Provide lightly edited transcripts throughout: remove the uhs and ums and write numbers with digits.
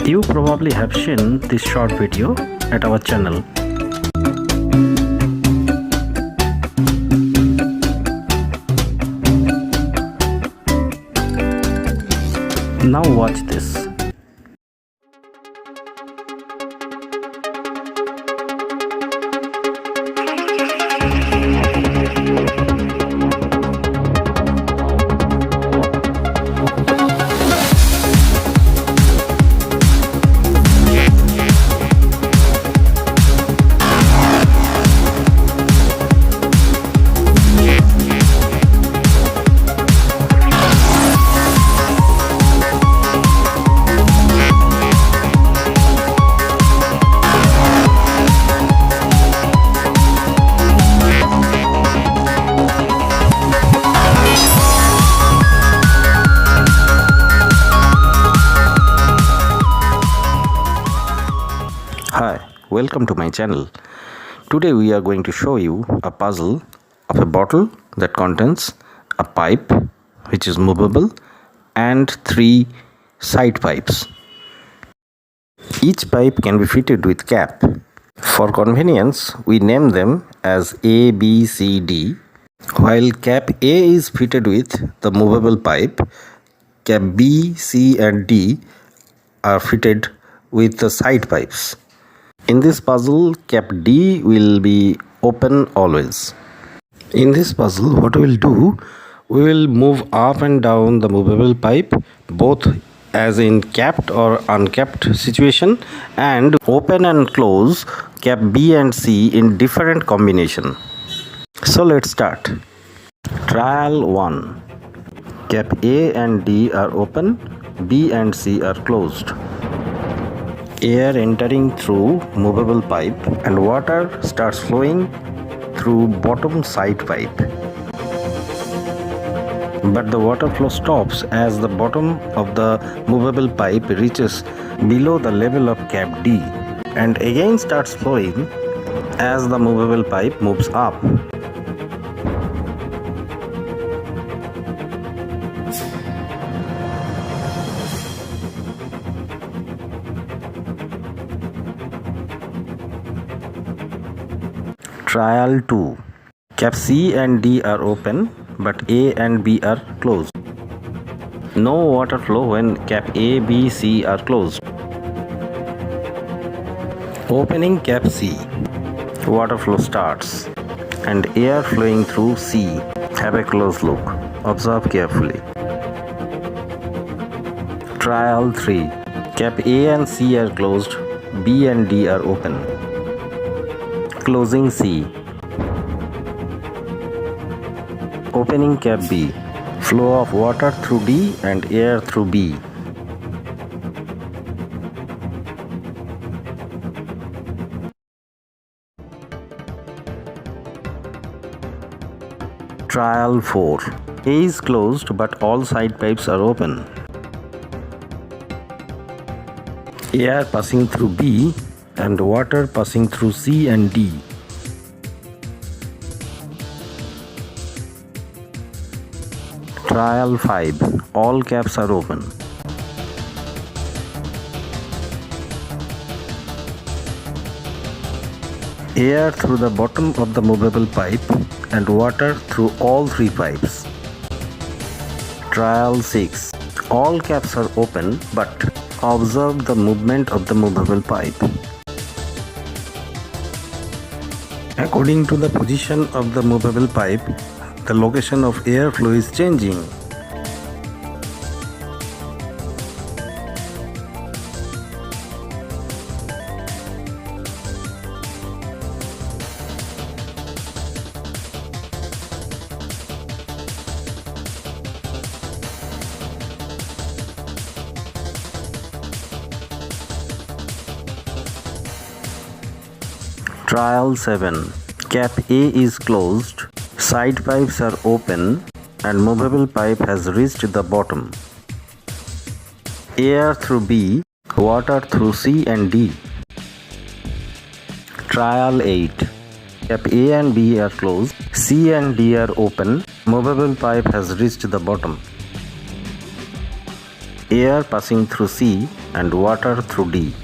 You probably have seen this short video at our channel. Now watch this. Hi, welcome to my channel. Today we are going to show you a puzzle of a bottle that contains a pipe which is movable and 3 side pipes. Each pipe can be fitted with cap. For convenience, we name them as A, B, C, D. While cap A is fitted with the movable pipe, cap B, C and D are fitted with the side pipes. In this puzzle, cap D will be open always. In this puzzle, what we will do, we will move up and down the movable pipe, both as in capped or uncapped situation, and open and close cap B and C in different combination. So let's start. Trial 1. Cap A and D are open, B and C are closed. Air entering through movable pipe and water starts flowing through bottom side pipe. But the water flow stops as the bottom of the movable pipe reaches below the level of cap D and again starts flowing as the movable pipe moves up. Trial 2. Cap C and D are open, but A and B are closed. No water flow when cap A, B, C are closed. Opening cap C, water flow starts and air flowing through C. Have a close look. Observe carefully. Trial 3. Cap A and C are closed, B and D are open. Closing C. Opening cap B. Flow of water through D and air through B. Trial 4. A is closed but all side pipes are open. Air passing through B and water passing through C and D. Trial 5. All caps are open. Air through the bottom of the movable pipe and water through all 3 pipes. Trial 6. All caps are open but observe the movement of the movable pipe. According to the position of the movable pipe, the location of airflow is changing. Trial 7. Cap A is closed, side pipes are open and movable pipe has reached the bottom. Air through B, water through C and D. Trial 8. Cap A and B are closed, C and D are open, movable pipe has reached the bottom. Air passing through C and water through D.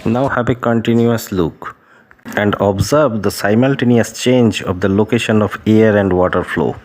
Now have a continuous look and observe the simultaneous change of the location of air and water flow.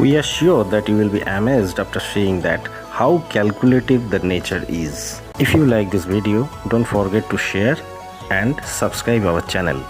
We are sure that you will be amazed after seeing that how calculative the nature is. If you like this video, don't forget to share and subscribe our channel.